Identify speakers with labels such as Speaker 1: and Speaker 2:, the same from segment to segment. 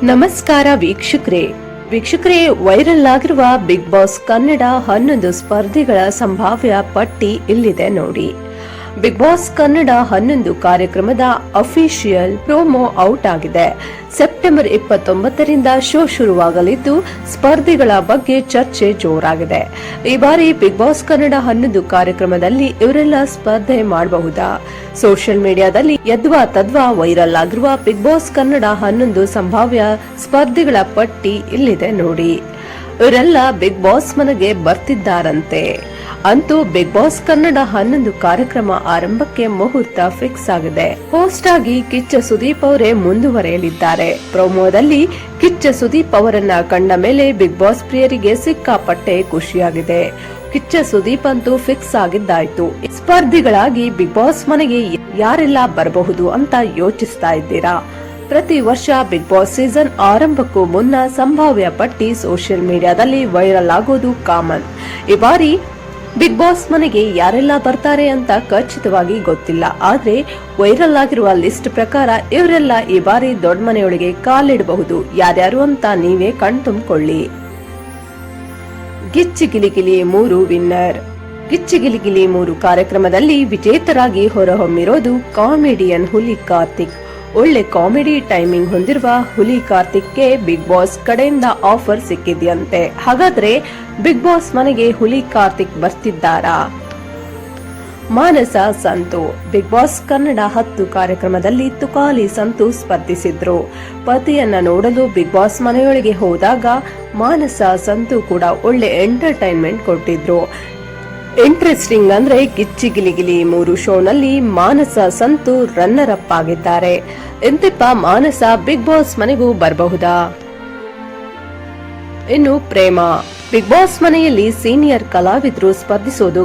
Speaker 1: ನಮಸ್ಕಾರ ವೀಕ್ಷಕರೇ ವೈರಲ್ ಆಗಿರುವ ಬಿಗ್ ಬಾಸ್ ಕನ್ನಡ 11 ಸ್ಪರ್ಧಿಗಳ ಸಂಭಾವ್ಯ ಪಟ್ಟಿ ಇಲ್ಲಿದೆ ನೋಡಿ. ಬಿಗ್ ಬಾಸ್ ಕನ್ನಡ 11 ಕಾರ್ಯಕ್ರಮದ ಅಫಿಷಿಯಲ್ ಪ್ರೋಮೋ ಔಟ್ ಆಗಿದೆ. ಸೆಪ್ಟೆಂಬರ್ 29ರಿಂದ ಶೋ ಶುರುವಾಗಲಿದ್ದು ಸ್ಪರ್ಧಿಗಳ ಬಗ್ಗೆ ಚರ್ಚೆ ಜೋರಾಗಿದೆ. ಈ ಬಾರಿ ಬಿಗ್ ಬಾಸ್ ಕನ್ನಡ 11 ಕಾರ್ಯಕ್ರಮದಲ್ಲಿ ಇವರೆಲ್ಲ ಸ್ಪರ್ಧೆ ಮಾಡಬಹುದಾ? ಸೋಷಿಯಲ್ ಮೀಡಿಯಾದಲ್ಲಿ ಯದ್ವಾ ತದ್ವಾ ವೈರಲ್ ಆಗಿರುವ ಬಿಗ್ ಬಾಸ್ ಕನ್ನಡ 11 ಸಂಭಾವ್ಯ ಸ್ಪರ್ಧಿಗಳ ಪಟ್ಟಿ ಇಲ್ಲಿದೆ ನೋಡಿ. ಇವರೆಲ್ಲ ಬಿಗ್ ಬಾಸ್ ಮನೆಗೆ ಬರ್ತಿದ್ದಾರಂತೆ. ಅಂತೂ ಬಿಗ್ ಬಾಸ್ ಕನ್ನಡ 11 ಕಾರ್ಯಕ್ರಮ ಆರಂಭಕ್ಕೆ ಮುಹೂರ್ತ ಫಿಕ್ಸ್ ಆಗಿದೆ. ಹೋಸ್ಟ್ ಆಗಿ ಕಿಚ್ಚ ಸುದೀಪ್ ಅವರೇ ಮುಂದುವರೆಯಲಿದ್ದಾರೆ. ಪ್ರೋಮೋದಲ್ಲಿ ಕಿಚ್ಚ ಸುದೀಪ್ ಅವರನ್ನ ಕಂಡ ಮೇಲೆ ಬಿಗ್ ಬಾಸ್ ಪ್ರಿಯರಿಗೆ ಸಿಕ್ಕಾಪಟ್ಟೆ ಖುಷಿಯಾಗಿದೆ. ಕಿಚ್ಚ ಸುದೀಪ್ ಅಂತೂ ಫಿಕ್ಸ್ ಆಗಿದ್ದಾಯ್ತು. ಸ್ಪರ್ಧಿಗಳಾಗಿ ಬಿಗ್ ಬಾಸ್ ಮನೆಗೆ ಯಾರೆಲ್ಲ ಬರಬಹುದು ಅಂತ ಯೋಚಿಸ್ತಾ ಇದ್ದೀರಾ? ಪ್ರತಿ ವರ್ಷ ಬಿಗ್ ಬಾಸ್ ಸೀಸನ್ ಆರಂಭಕ್ಕೂ ಮುನ್ನ ಸಂಭಾವ್ಯ ಪಟ್ಟಿ ಸೋಷಿಯಲ್ ಮೀಡಿಯಾದಲ್ಲಿ ವೈರಲ್ ಆಗೋದು ಕಾಮನ್. ಈ ಬಾರಿ ಬಿಗ್ ಬಾಸ್ ಮನೆಗೆ ಯಾರೆಲ್ಲ ಬರ್ತಾರೆ ಅಂತ ಖಚಿತವಾಗಿ ಗೊತ್ತಿಲ್ಲ. ಆದ್ರೆ ವೈರಲ್ ಆಗಿರುವ ಲಿಸ್ಟ್ ಪ್ರಕಾರ ಇವರೆಲ್ಲ ಈ ಬಾರಿ ದೊಡ್ಡ ಮನೆಯೊಳಗೆ ಕಾಲಿಡಬಹುದು. ಯಾರ್ಯಾರು ಅಂತ ನೀವೇ ಕಣ್ತುಂಬಿಕೊಳ್ಳಿ. ಗಿಚ್ಚಿ ಗಿಲಿಗಿಲಿ 3 ವಿನ್ನರ್. ಗಿಚ್ಚಿ ಗಿಲಿಗಿಲಿ 3 ಕಾರ್ಯಕ್ರಮದಲ್ಲಿ ವಿಜೇತರಾಗಿ ಹೊರಹೊಮ್ಮಿರೋದು ಕಾಮಿಡಿಯನ್ ಹುಲಿ ಕಾರ್ತಿಕ್. ಒಳ್ಳೆ ಕಾಮಿಡಿ ಟೈಮಿಂಗ್ ಹೊಂದಿರುವ ಹುಲಿ ಕಾರ್ತಿಕ್ಗೆ ಬಿಗ್ ಬಾಸ್ ಕಡೆಯಿಂದ ಆಫರ್ ಸಿಕ್ಕಿದೆಯಂತೆ. ಹಾಗಾದ್ರೆ ಬಿಗ್ ಬಾಸ್ ಮನೆಗೆ ಹುಲಿ ಕಾರ್ತಿಕ್ ಬರ್ತಿದ್ದಾರಾ? ಮಾನಸ ಸಂತು. ಬಿಗ್ ಬಾಸ್ ಕನ್ನಡ 10 ಕಾರ್ಯಕ್ರಮದಲ್ಲಿ ತುಕಾಲಿ ಸಂತು ಸ್ಪರ್ಧಿಸಿದ್ರು. ಪತಿಯನ್ನ ನೋಡಲು ಬಿಗ್ ಬಾಸ್ ಮನೆಯೊಳಗೆ ಹೋದಾಗ ಮಾನಸ ಸಂತು ಕೂಡ ಒಳ್ಳೆ ಎಂಟರ್ಟೈನ್ಮೆಂಟ್ ಕೊಟ್ಟಿದ್ರು. ಇಂಟ್ರೆಸ್ಟಿಂಗ್ ಅಂದ್ರೆ ಗಿಚ್ಚಿ ಗಿಲಿಗಿಲಿ 3 ಶೋನಲ್ಲಿ ಮಾನಸ ಸಂತು ರನ್ನರ್ ಅಪ್ ಆಗಿದ್ದಾರೆ. ಎಂತಿಪ್ಪ ಮಾನಸ ಬಿಗ್ ಬಾಸ್ ಮನೆಗೂ ಬರಬಹುದಾ? ಇನ್ನು ಪ್ರೇಮ. ಬಿಗ್ ಬಾಸ್ ಮನೆಯಲ್ಲಿ ಸೀನಿಯರ್ ಕಲಾವಿದರು ಸ್ಪರ್ಧಿಸೋದು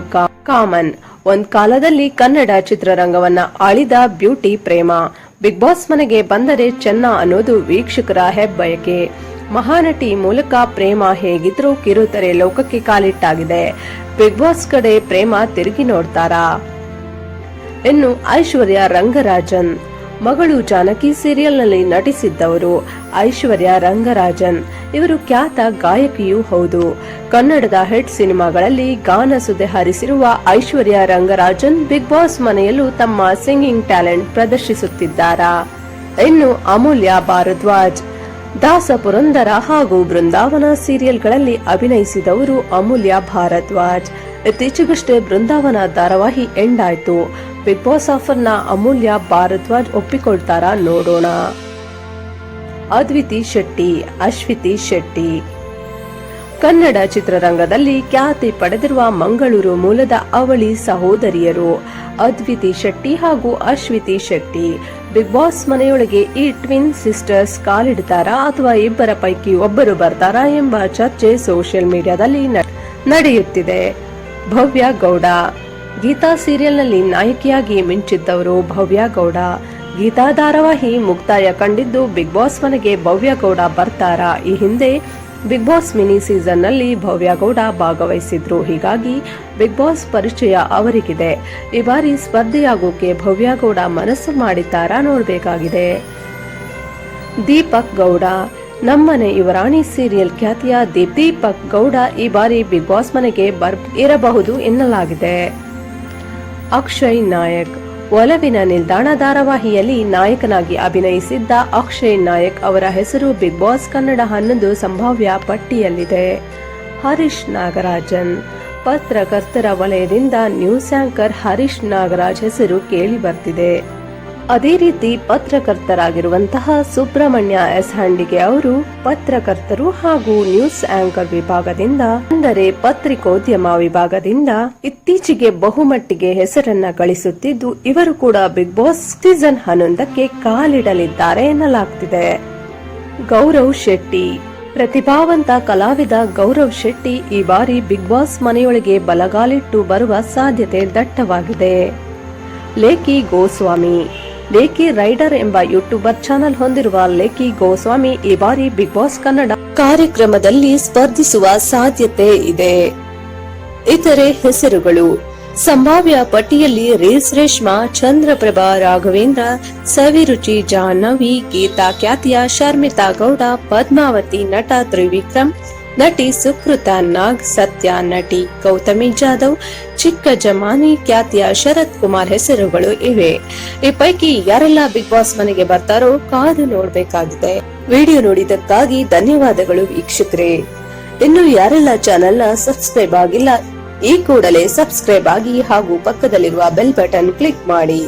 Speaker 1: ಕಾಮನ್. ಒಂದ್ ಕಾಲದಲ್ಲಿ ಕನ್ನಡ ಚಿತ್ರರಂಗವನ್ನ ಆಳಿದ ಬ್ಯೂಟಿ ಪ್ರೇಮ. ಬಿಗ್ ಬಾಸ್ ಮನೆಗೆ ಬಂದರೆ ಚೆನ್ನ ಅನ್ನೋದು ವೀಕ್ಷಕರ ಹೆಬ್ಬಯಕೆ. ಮಹಾನಟಿ ಮೂಲಕ ಪ್ರೇಮ ಹೇಗಿದ್ರೂ ಕಿರುತೆರೆ ಲೋಕಕ್ಕೆ ಕಾಲಿಟ್ಟಾಗಿದೆ. ಬಿಗ್ ಬಾಸ್ ಕಡೆ ಪ್ರೇಮ ತಿರುಗಿ ನೋಡ್ತಾರಾ? ಇನ್ನು ಐಶ್ವರ್ಯ ರಂಗರಾಜನ್. ಮಗಳು ಜಾನಕಿ ಸೀರಿಯಲ್ ನಲ್ಲಿ ನಟಿಸಿದ್ದವರು ಐಶ್ವರ್ಯ ರಂಗರಾಜನ್. ಇವರು ಖ್ಯಾತ ಗಾಯಕಿಯೂ ಹೌದು. ಕನ್ನಡದ ಹಿಟ್ ಸಿನಿಮಾಗಳಲ್ಲಿ ಗಾನ ಸುದೆ ಹರಿಸಿರುವ ಐಶ್ವರ್ಯ ರಂಗರಾಜನ್ ಬಿಗ್ ಬಾಸ್ ಮನೆಯಲ್ಲೂ ತಮ್ಮ ಸಿಂಗಿಂಗ್ ಟ್ಯಾಲೆಂಟ್ ಪ್ರದರ್ಶಿಸುತ್ತಿದ್ದಾರಾ? ಇನ್ನು ಅಮೂಲ್ಯ ಭಾರದ್ವಾಜ್. ದಾಸ ಪುರಂದರ ಹಾಗೂ ಬೃಂದಾವನ ಸೀರಿಯಲ್ಗಳಲ್ಲಿ ಅಭಿನಯಿಸಿದವರು ಅಮೂಲ್ಯ ಭಾರದ್ವಾಜ್. ಇತ್ತೀಚೆಗಷ್ಟೇ ಬೃಂದಾವನ ಧಾರಾವಾಹಿ ಎಂಡ್ ಆಯ್ತು. ಬಿಗ್ ಬಾಸ್ ಆಫರ್ನ ಅಮೂಲ್ಯ ಭಾರದ್ವಾಜ್ ಒಪ್ಪಿಕೊಳ್ತಾರಾ? ನೋಡೋಣ. ಅದ್ವಿತಿ ಶೆಟ್ಟಿ, ಅಶ್ವಿತಿ ಶೆಟ್ಟಿ. ಕನ್ನಡ ಚಿತ್ರರಂಗದಲ್ಲಿ ಖ್ಯಾತಿ ಪಡೆದಿರುವ ಮಂಗಳೂರು ಮೂಲದ ಅವಳಿ ಸಹೋದರಿಯರು ಅದ್ವಿತಿ ಶೆಟ್ಟಿ ಹಾಗೂ ಅಶ್ವಿತಿ ಶೆಟ್ಟಿ. ಬಿಗ್ ಬಾಸ್ ಮನೆಯೊಳಗೆ ಈ ಟ್ವಿನ್ ಸಿಸ್ಟರ್ಸ್ ಕಾಲಿಡ್ತಾರಾ ಅಥವಾ ಇಬ್ಬರ ಪೈಕಿ ಒಬ್ಬರು ಬರ್ತಾರಾ ಎಂಬ ಚರ್ಚೆ ಸೋಷಿಯಲ್ ಮೀಡಿಯಾದಲ್ಲಿ ನಡೆಯುತ್ತಿದೆ. ಭವ್ಯ ಗೌಡ. ಗೀತಾ ಸೀರಿಯಲ್ನಲ್ಲಿ ನಾಯಕಿಯಾಗಿ ಮಿಂಚಿದ್ದವರು ಭವ್ಯ ಗೌಡ. ಗೀತಾ ಧಾರಾವಾಹಿ ಮುಕ್ತಾಯ ಕಂಡಿದ್ದು ಬಿಗ್ ಬಾಸ್ ಮನೆಗೆ ಭವ್ಯ ಗೌಡ ಬರ್ತಾರಾ? ಈ ಹಿಂದೆ ಬಿಗ್ ಬಾಸ್ ಮಿನಿ ಸೀಸನ್ ನಲ್ಲಿ ಭವ್ಯ ಗೌಡ ಭಾಗವಹಿಸಿದ್ರು. ಹೀಗಾಗಿ ಬಿಗ್ ಬಾಸ್ ಪರಿಚಯ ಅವರಿಗಿದೆ. ಈ ಬಾರಿ ಸ್ಪರ್ಧೆಯಾಗೋಕೆ ಭವ್ಯ ಗೌಡ ಮನಸ್ಸು ಮಾಡಿದ್ದಾರಾ? ನೋಡಬೇಕಾಗಿದೆ. ದೀಪಕ್ ಗೌಡ. ನಮ್ಮನೆ ಯುವರಾಣಿ ಸೀರಿಯಲ್ ಖ್ಯಾತಿಯ ದೀಪಕ್ ಗೌಡ ಈ ಬಾರಿ ಬಿಗ್ ಬಾಸ್ ಮನೆಗೆ ಇರಬಹುದು ಎನ್ನಲಾಗಿದೆ. ಅಕ್ಷಯ್ ನಾಯಕ್. ಒಲವಿನ ನಿಲ್ದಾಣ ಧಾರಾವಾಹಿಯಲ್ಲಿ ನಾಯಕನಾಗಿ ಅಭಿನಯಿಸಿದ್ದ ಅಕ್ಷಯ್ ನಾಯಕ್ ಅವರ ಹೆಸರು ಬಿಗ್ ಬಾಸ್ ಕನ್ನಡ 11 ಸಂಭಾವ್ಯ ಪಟ್ಟಿಯಲ್ಲಿದೆ. ಹರೀಶ್ ನಾಗರಾಜನ್. ಪತ್ರಕರ್ತರ ವಲಯದಿಂದ ನ್ಯೂಸ್ ಆಂಕರ್ ಹರೀಶ್ ನಾಗರಾಜ್ ಹೆಸರು ಕೇಳಿ ಬರ್ತಿದೆ. ಅದೇ ರೀತಿ ಪತ್ರಕರ್ತರಾಗಿರುವಂತಹ ಸುಬ್ರಹ್ಮಣ್ಯ ಎಸ್ ಹಂಡಿಗೆ ಅವರು ಪತ್ರಕರ್ತರು ಹಾಗೂ ನ್ಯೂಸ್ ಆಂಕರ್ ವಿಭಾಗದಿಂದ, ಅಂದರೆ ಪತ್ರಿಕೋದ್ಯಮ ವಿಭಾಗದಿಂದ ಇತ್ತೀಚೆಗೆ ಬಹುಮಟ್ಟಿಗೆ ಹೆಸರನ್ನ ಗಳಿಸುತ್ತಿದ್ದು ಇವರು ಕೂಡ ಬಿಗ್ ಬಾಸ್ ಸೀಸನ್ 11ಕ್ಕೆ ಕಾಲಿಡಲಿದ್ದಾರೆ ಎನ್ನಲಾಗ್ತಿದೆ. ಗೌರವ್ ಶೆಟ್ಟಿ. ಪ್ರತಿಭಾವಂತ ಕಲಾವಿದ ಗೌರವ್ ಶೆಟ್ಟಿ ಈ ಬಾರಿ ಬಿಗ್ ಬಾಸ್ ಮನೆಯೊಳಗೆ ಬಲಗಾಲಿಟ್ಟು ಬರುವ ಸಾಧ್ಯತೆ ದಟ್ಟವಾಗಿದೆ. ಲೇಖಿ ಗೋಸ್ವಾಮಿ. ಲೇಖಿ ರೈಡರ್ ಎಂಬ ಯೂಟ್ಯೂಬರ್ ಚಾನೆಲ್ ಹೊಂದಿರುವ ಲೇಖಿ ಗೋಸ್ವಾಮಿ ಈ ಬಾರಿ ಬಿಗ್ ಬಾಸ್ ಕನ್ನಡ ಕಾರ್ಯಕ್ರಮದಲ್ಲಿ ಸ್ಪರ್ಧಿಸುವ ಸಾಧ್ಯತೆ ಇದೆ. ಇತರೆ ಹೆಸರುಗಳು: ಸಂಭಾವ್ಯ ಪಟ್ಟಿಯಲ್ಲಿ ರೇಸ್ ರೇಷ್ಮಾ, ಚಂದ್ರಪ್ರಭಾ ರಾಘವೇಂದ್ರ, ಸವಿರುಚಿ ಜಾಹ್ನವಿ, ಗೀತಾ ಖ್ಯಾತಿಯ ಶರ್ಮಿತಾ ಗೌಡ, ಪದ್ಮಾವತಿ ನಟ ತ್ರಿವಿಕ್ರಮ್, ನಟಿ ಸುಕೃತ ನಾಗ್, ಸತ್ಯ ನಟಿ ಗೌತಮಿ ಜಾಧವ್, ಚಿಕ್ಕ ಜಮಾನಿ ಖ್ಯಾತಿಯ ಶರತ್ ಕುಮಾರ್ ಹೆಸರುಗಳು ಇವೆ. ಈ ಪೈಕಿ ಯಾರೆಲ್ಲ ಬಿಗ್ ಬಾಸ್ ಮನೆಗೆ ಬರ್ತಾರೋ ಕಾದು ನೋಡಬೇಕಾಗಿದೆ. ವಿಡಿಯೋ ನೋಡಿದ್ದಕ್ಕಾಗಿ ಧನ್ಯವಾದಗಳು ವೀಕ್ಷಕರೇ. ಇನ್ನು ಯಾರೆಲ್ಲ ಚಾನೆಲ್ ನ ಸಬ್ಸ್ಕ್ರೈಬ್ ಆಗಿಲ್ಲ ಈ ಕೂಡಲೇ ಸಬ್ಸ್ಕ್ರೈಬ್ ಆಗಿ ಹಾಗೂ ಪಕ್ಕದಲ್ಲಿರುವ ಬೆಲ್ ಬಟನ್ ಕ್ಲಿಕ್ ಮಾಡಿ.